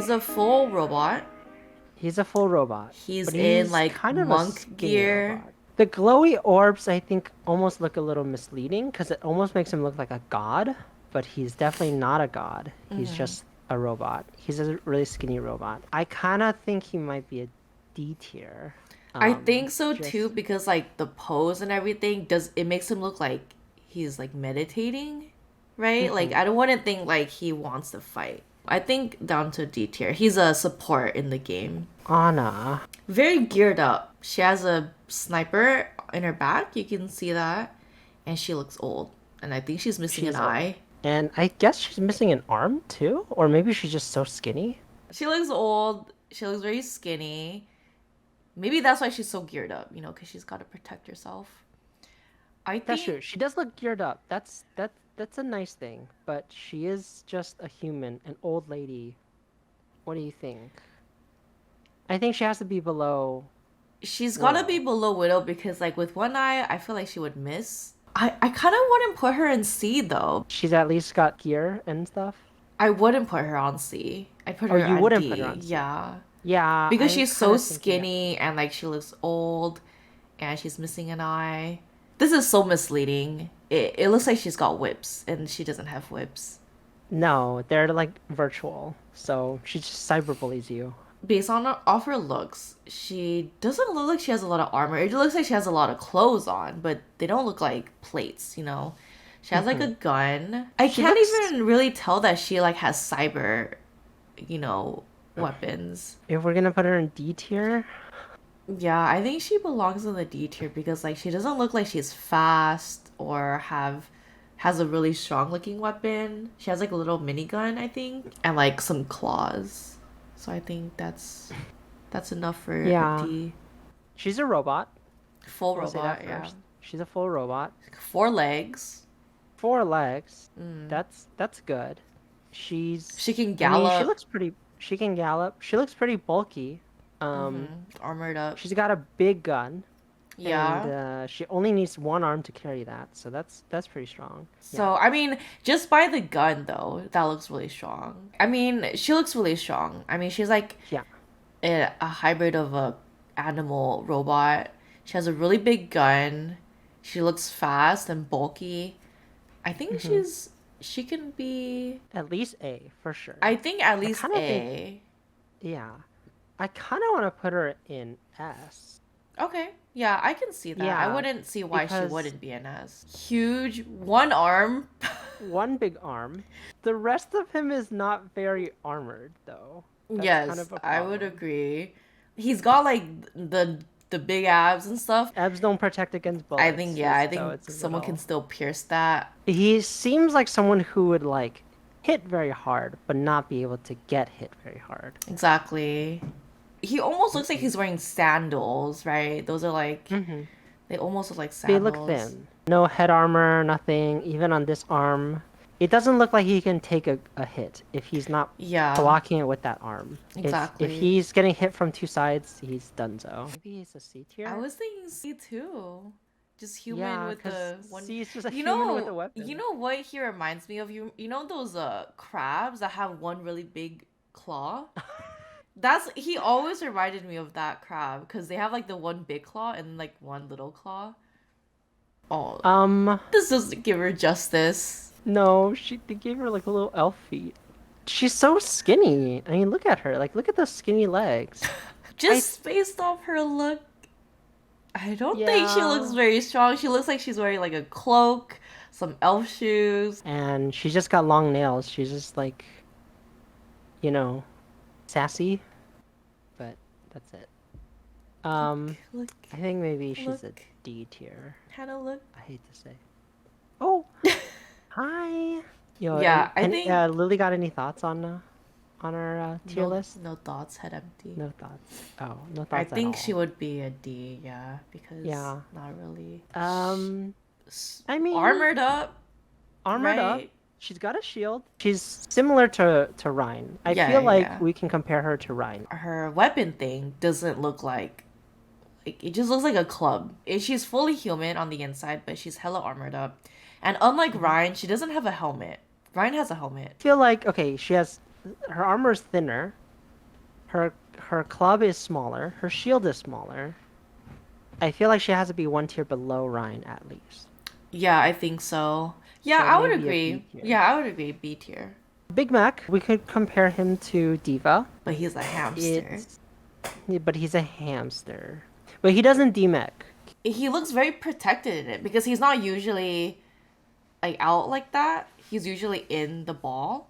He's a full robot. He's a full robot, He's but in he's like kind of a monk skinny gear. robot. The glowy orbs, I think, almost look a little misleading because it almost makes him look like a god, but he's definitely not a god. He's just a robot. He's a really skinny robot. I kind of think he might be a D tier. I think so too Just because like the pose and everything does it makes him look like he's like meditating, right? Like mhm. I don't want to think like he wants to fight. I think down to D tier. He's a support in the game. Anna. Very geared up. She has a sniper in her back. You can see that. And she looks old. And I think she's missing an She's old. eye. And I guess she's missing an arm too? Or maybe she's just so skinny. She looks old. She looks very skinny. Maybe that's why she's so geared up, because she's got to protect herself. I That's think true. She does look geared up. That's a nice thing. But she is just a human, an old lady. What do you think? I think she has to be below she's got to be Widow. below Widow because, like, with one eye, I feel like she would miss. I kind of wouldn't put her in C, though. She's at least got gear and stuff. I wouldn't put her on C. I'd put Oh, her you on wouldn't put her D. on C. Yeah. Yeah, Because I'm she's kind so of thinking that. skinny and like she looks old and she's missing an eye. This is so misleading. It looks like she's got whips and she doesn't have whips. No, they're like virtual. So she just cyberbullies you. Based on off her looks, she doesn't look like she has a lot of armor. It looks like she has a lot of clothes on, but they don't look like plates. She has like a Hmm. gun. I She can't looks. even really tell that she like has cyber, you know, weapons. If we're gonna put her in D tier, Yeah, I think she belongs in the D tier because like she doesn't look like she's fast or has a really strong looking weapon. She has like a little minigun, I think, and like some claws. So I think that's enough for a yeah, D. she's a robot. Full We'll say robot, that yeah. first. She's a full robot. 4 legs. 4 legs. That's good. She can I mean, she gallop. looks pretty. She can gallop. She looks pretty bulky. Armored up. She's got a big gun, and Yeah. she only needs one arm to carry that. So that's pretty strong. Yeah. So, I mean, just by the gun though, that looks really strong. I mean, she looks really strong. I mean, she's like Yeah. a hybrid of a animal robot. She has a really big gun. She looks fast and bulky. I think Hmm. she can be At least A for I sure. think at I least kind of think. A. Yeah. I kind of want to put her in S. Okay. Yeah, I can see that. I Yeah, wouldn't see why she because wouldn't be an S. Huge one arm. one big arm. The rest of him is not very armored, though. That's kind Yes, of a I would problem. agree. He's got like the big abs and stuff. Abs don't protect against I think bullets, yeah, I so think it's a someone can little. still pierce that. He seems like someone who would like hit very hard, but not be able to get hit very hard. Exactly. He almost looks like he's wearing sandals, right? Those are like Hmm. they almost look like They look sandals. thin. No head armor, nothing. Even on this arm, it doesn't look like he can take a hit if he's not Yeah, blocking it with that arm. If exactly. he's getting hit from two sides, he's done so. Maybe he's a C I tier. was thinking C too. Just human Yeah, with because the one. C is just a You human with a know, you weapon. know what he reminds me of? You know those crabs that have one really big claw? That's he always reminded me of that crab because they have like the one big claw and like one little claw. Oh, Um, this doesn't give her justice. no, they gave her like a little elf feet. She's so skinny. I mean, look at her. Like, look at those skinny legs. I, Just based off her look, I don't think she looks yeah. very strong. She looks like she's wearing like a cloak, some elf shoes. And she's just got long nails. She's just like, you know, sassy, but that's it. Look, Um, look, I think maybe she's a look. D tier. Hannah, look. I hate to say. Oh, hi. Yo, Yeah, I and think Lily got any thoughts on our tier no list? no thoughts, head empty. No thoughts. Oh, no I thoughts at think she all. would be a D, yeah, because Yeah. not really Um, I mean, armored up, armored up. right? She's got a shield. She's similar to Ryan. I Yeah, feel like yeah. we can compare her to Ryan. Her weapon thing doesn't look like it just looks like a club. She's fully human on the inside, but she's hella armored up. And unlike Mhm. Ryan, she doesn't have a helmet. Ryan has a helmet. Feel like okay, she has her armor is thinner, Her club is smaller. Her shield is smaller. I feel like she has to be one tier below Ryan at least. Yeah, I think so. Yeah, So I would maybe a B agree. tier. Yeah, I would agree B tier. Big Mac, we could compare him to Diva. But he's a hamster. It's but he's a hamster. But he doesn't D-mech. He looks very protected in it because he's not usually like out like that. He's usually in the ball.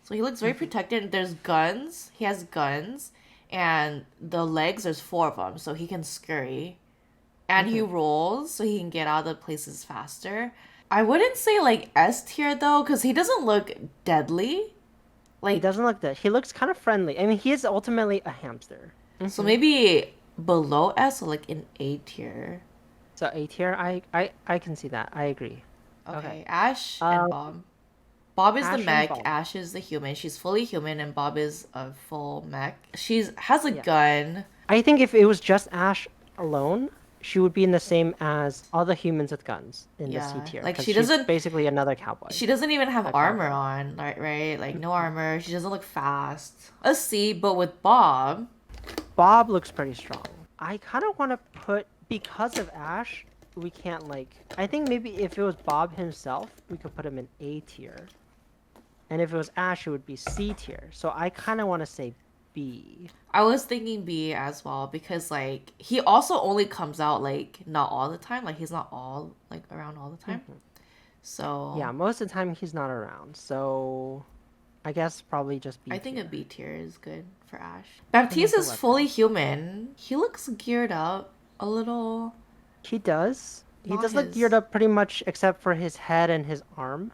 So he looks very protected. There's guns. He has guns. And the legs, there's four of them. So he can scurry. And he rolls so he can get out of the places faster. I wouldn't say like S tier though, because he doesn't look deadly. He Like, doesn't look that. He looks kind of friendly. I mean, he is ultimately a hamster. so maybe below S or like in A tier. So A tier, I can see that. I agree. Okay, Okay. Ash and Um, Bob. Bob is the Ash and mech, Bob. Ash is the human. She's fully human, and Bob is a full mech. She's has a Yeah. gun. I think if it was just Ash alone, she would be in the same as all the humans with guns in the C Yeah, tier like because she she's doesn't. basically another cowboy. She doesn't even have A armor cowboy. on, right? Like no armor. She doesn't look fast. A C, but with Bob, Bob looks pretty strong. I kind of want to put because of Ash, we can't like. I think maybe if it was Bob himself, we could put him in A tier, and if it was Ash, it would be C tier. So I kind of want to say B. I was thinking B as well because like he also only comes out like not all the time. Like he's not all like around all the time. So Yeah, most of the time he's not around. So I guess probably just B I think a tier. B tier is good for Ash. And Baptiste there's a is fully weapon. human. He looks geared up a little. He does. He Not does look geared his. up pretty much except for his head and his arm.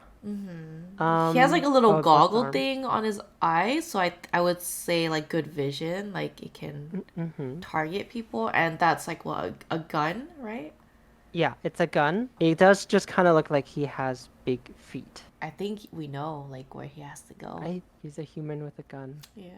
He has like a little Left goggle arm. thing on his eye, so I would say like good vision, like it can Mm-hmm. target people, and that's like what a gun, right? Yeah, it's a gun. It does just kind of look like he has big feet. I think we know like where he has to go. He's a human with a gun. Yeah.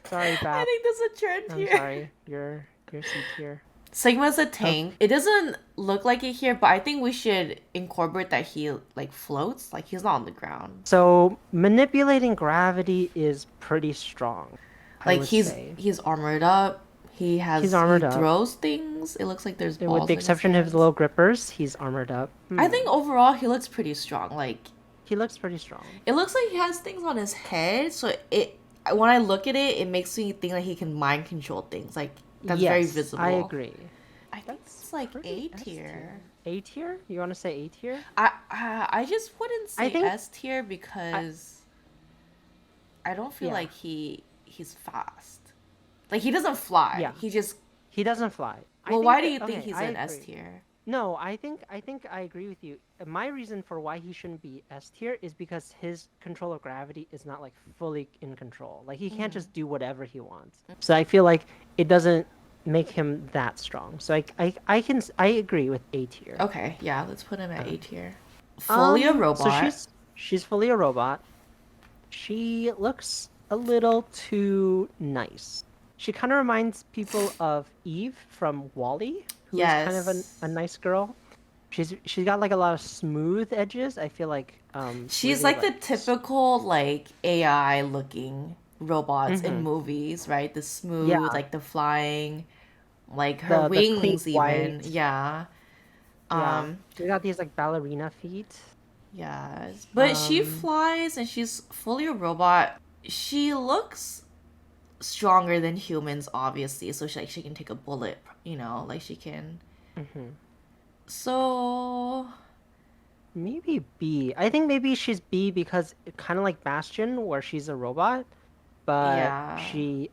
Sorry, I Bap. think there's a trend I'm here. sorry. You're C tier. Sigma's a Oh, tank. It doesn't look like it here, but I think we should incorporate that he like floats, like he's not on the ground. so manipulating gravity is pretty strong, I Like would say. he's armored up. He's He armored up. throws things. It looks like there's And with balls the in his exception of his hands. little grippers, he's armored up. I think overall he looks pretty strong. Like He looks pretty strong. it looks like he has things on his head, so it when I look at it, it makes me think that he can mind control things. Like that's very Yes, visible. I agree. I think That's it's like pretty A S tier. A tier? You want to say A tier? I just wouldn't I say think S tier because I don't feel yeah. like he's fast. Like he doesn't fly. Yeah. He just He doesn't fly. well, why do you think he's I an S agree. tier? No, I think I agree with you. My reason for why he shouldn't be S tier is because his control of gravity is not like fully in control. Like he can't just do whatever he wants. So I feel like it doesn't make him that strong. So I agree with A tier. Okay, yeah, let's put him at A tier. Fully a So robot. she's fully a robot. She looks a little too nice. She kind of reminds people of Eve from Wall-E, who is kind of Yes. a nice girl. She's got like a lot of smooth edges. I feel like She's really like the like typical like AI looking robots in movies, right? The smooth, yeah, like the flying, like her the clean wings even. white. Yeah. Yeah, Um she got these like ballerina feet. yes. But she Um, flies and she's fully a robot. She looks stronger than humans obviously, so she can take a bullet, like she can. mhm. So, Maybe B. I think maybe she's B because kind of like Bastion, where she's a robot, but yeah. she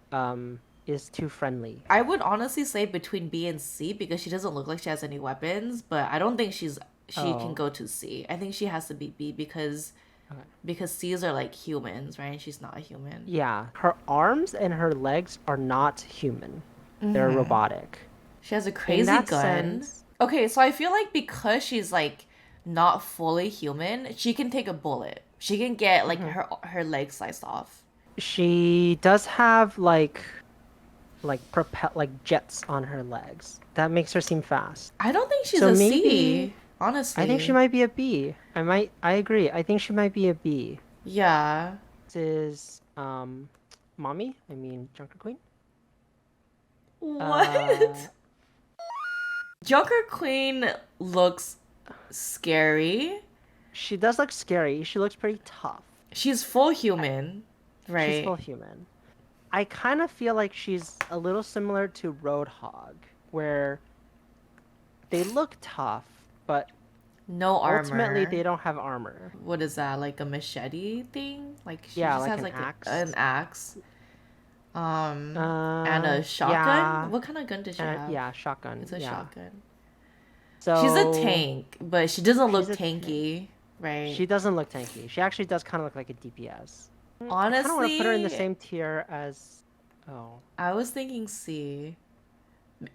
is too friendly. I would honestly say between B and C because she doesn't look like she has any weapons, but I don't think she can Oh, go to C. I think she has to be B because okay. C's are like humans, right? And she's not a human. Yeah, her arms and her legs are not human. They're robotic. She has a In crazy that gun. sense, Okay, so I feel like because she's like not fully human, she can take a bullet. She can get like her leg sliced off. she does have like jets on her legs. That makes her seem fast. I don't think she's So a maybe C, I think she honestly. might be a B. I agree. I think she might be a B. Yeah. This is mommy. I mean, Junker Queen. Uh, What? Joker Queen looks scary. she does look scary. She looks pretty tough. She's full I, human, she's full right? human. I kind of feel like she's a little similar to Roadhog, where they look tough, but No ultimately armor. they don't have armor. What is that? Like a machete thing? Like she Yeah, just like has an like an axe. axe. And a shotgun? Yeah, What kind of gun does she have? yeah, shotgun. It's a Yeah. shotgun. She's a So tank, but she doesn't she's look a tank. tanky, right? She doesn't look tanky. She actually does kind of look like a DPS. I kind of want to put her in the Honestly, same tier as. Oh. I was thinking C.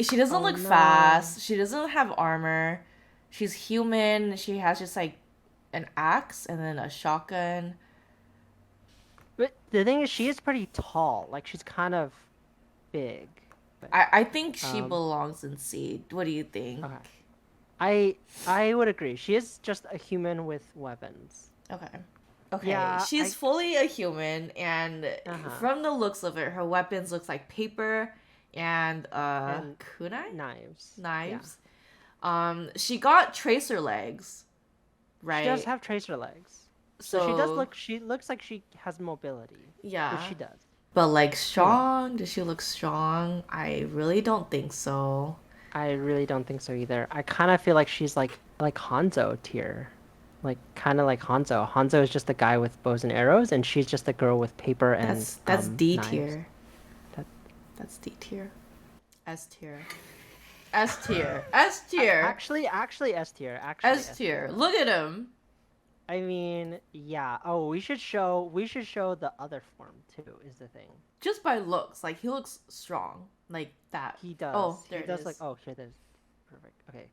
She doesn't Oh look no. fast. She doesn't have armor. She's human. She has just like an axe and then a shotgun. But the thing is, she is pretty tall. Like she's kind of big. But I think she um, belongs in C. What do you think? okay. I would agree. She is just a human with weapons. Okay. Okay, Yeah, she's fully a human, and uh-huh. from the looks of it, her weapons looks like paper and And kunai knives. Yeah. knives. She got tracer legs, She does right? have tracer legs. So So she looks like she has mobility, which yeah, she does. but like Hmm. strong? Does she look strong? I really don't think so. I really don't think so either. I kind of feel like she's like Hanzo tier. Like kind of like Hanzo. Hanzo is just a guy with bows and arrows, and she's just a girl with paper and That's D knives. tier. That That's D tier. S tier. S tier. S tier. actually S tier. Actually S S tier. tier. Look at him. I mean, yeah. Oh, we should show the other form too, is the thing. Just by looks, like he looks strong, like that. He Oh, does. there He it does like is. oh here it is. Perfect. Okay.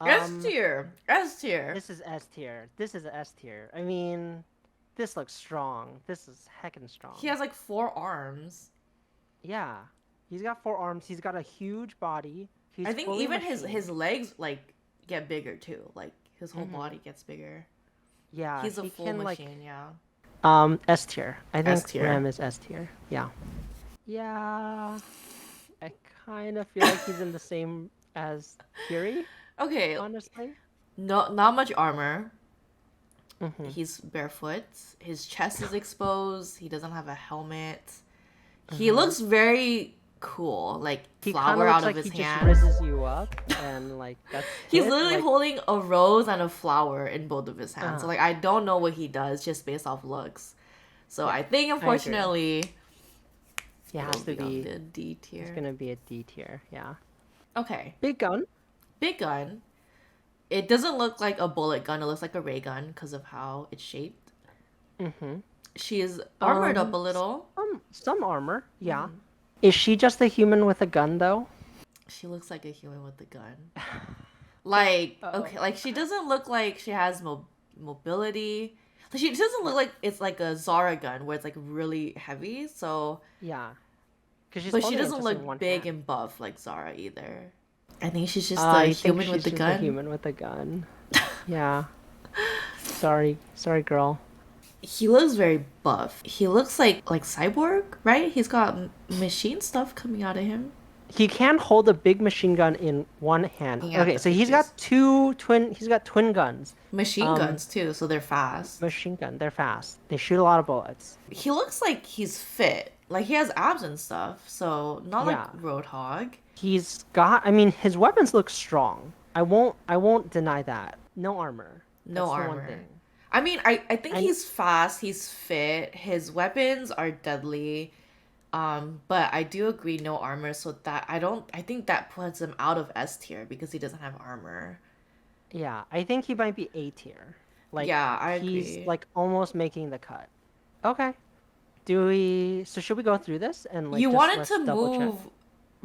S Um tier, S tier. this is S tier. This is S tier. I mean, this looks strong. This is heckin' He strong. has like 4 arms. Yeah. He's got 4 arms. He's got a huge body. I He's think fully even his machined. legs like get bigger too. Like his whole Mm-hmm. body gets bigger. Yeah, He's a he full can like machine. Yeah. S tier. I S think tier. Ram is S tier. Yeah. Yeah. I kind of feel like he's in the same as Kiri, Okay. honestly. No, not much armor. Mm-hmm. He's barefoot. His chest is exposed. He doesn't have a helmet. He Mm-hmm. looks very cool. Like He kind flower of out looks of like his he just hands. rizzes you up and like that's He's it. literally Like, holding a rose and a flower in both of his hands. So uh, like I don't know what he does just based off looks. So yeah, I think I agree. unfortunately He it'll has to be on be. the D He's tier. gonna be a D tier. Yeah. Okay. Big gun. Big gun. It doesn't look like a bullet gun, it looks like a ray gun because of how it's shaped. Mm-hmm. She is armored up a S- little. some armor. Yeah. Is she just a human with a gun though? She looks like a human with a gun. Like, okay, Oh. like she doesn't look like she has mobility. Like, she doesn't look like it's like a Zara gun where it's like really heavy. So, Yeah. Because she's but she holding it doesn't just in look one big hand. and buff like Zara either. I think she's just a I think human with she's the just a gun. human with a gun. Yeah. Sorry, girl. He looks very buff. He looks like cyborg, right? He's got machine stuff coming out of him. He can hold a big machine gun in one hand. Looking at Okay, the so pictures. he's got twin guns. Machine Um, guns too, so they're fast. machine gun. They're fast. They shoot a lot of bullets. He looks like he's fit. Like he has abs and stuff, so not like Yeah. Roadhog. I mean, his weapons look strong. I won't deny that. No armor. No That's the one armor. thing. I mean, I think And he's fast, he's fit, his weapons are deadly. But I do agree no armor, so that I think that puts him out of S tier because he doesn't have armor. yeah, I think he might be A tier. Like Yeah, I he's agree. like almost making the cut. Okay. So should we go through this and like You just wanted let's to double check? move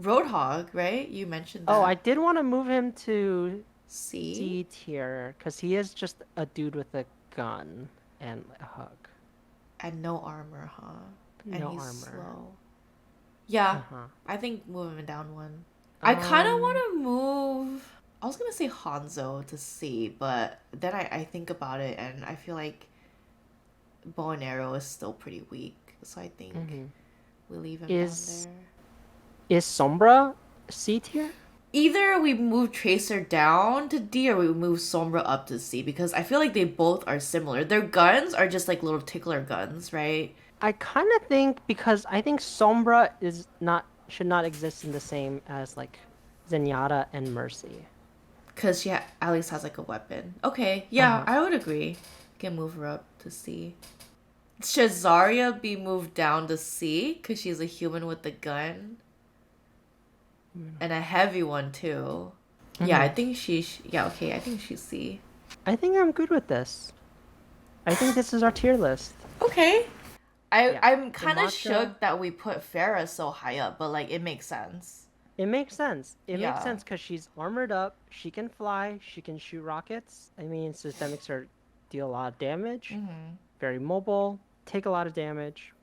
Roadhog, right? You mentioned Oh, I that. did want to move him to C C tier because he is just a dude with a gun and a hug. and no armor, huh? And No he's armor. slow. Yeah, Uh-huh. I think move him down one. I kind of want Um, to move. I was gonna say Hanzo to C, but then I think about it and I feel like bow and arrow is still pretty weak. So I think mhm. We leave him down Is there. is Sombra C tier? Either we move Tracer down to D or we move Sombra up to C because I feel like they both are similar. Their guns are just like little tickler guns, right? I kind of think because I think Sombra is not should not exist in the same as like Zenyatta and Mercy. Because she at least has like a weapon. Okay, yeah, Uh-huh. I would agree. Can move her up to C. Should Zarya be moved down to C because she's a human with a gun and a heavy one too? Yeah, I Mm-hmm. think yeah, okay, I think she's C. I think I'm good with this. I think this is our tier list. Okay. Yeah. I'm kind of Sumatra, shook that we put Farah so high up, but like it makes sense. it makes sense. It makes Yeah. sense because she's armored up, she can fly, she can shoot rockets. I mean, systemics are deal a lot of damage, very mobile, take a lot of damage.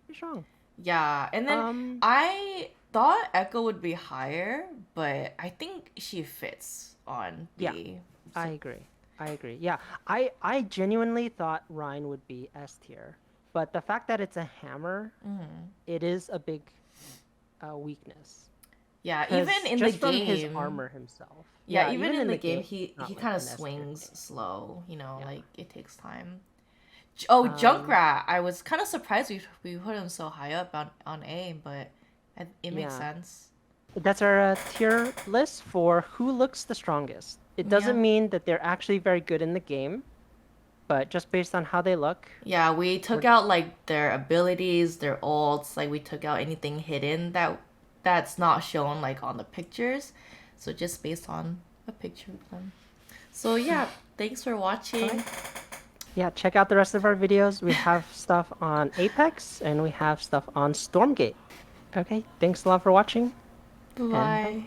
Pretty strong. Yeah, and then Um, I thought Echo would be higher, but I think she fits on yeah, B. I So agree. I agree. Yeah, I genuinely thought Rhine would be S tier, but the fact that it's a hammer, it is a big weakness. yeah, even Because in the just from his game, armor himself. yeah, Yeah, even even in in the the game, game, he not kind like of an S tier swings game. slow. You know, Yeah. like it takes time. Oh, Um, Junkrat! I was kind of surprised we put him so high up on A, but it makes yeah. sense. That's our tier list for who looks the strongest. It Yeah. doesn't mean that they're actually very good in the game, but just based on how they look, Yeah, we took we're out like their abilities, their ults, like we took out anything hidden that's not shown like on the pictures. So just based on a picture of them. So yeah, thanks for all watching. right. Yeah, check out the rest of our videos. We have stuff on Apex and we have stuff on Stormgate. Okay, thanks a lot for watching, and bye. Bye.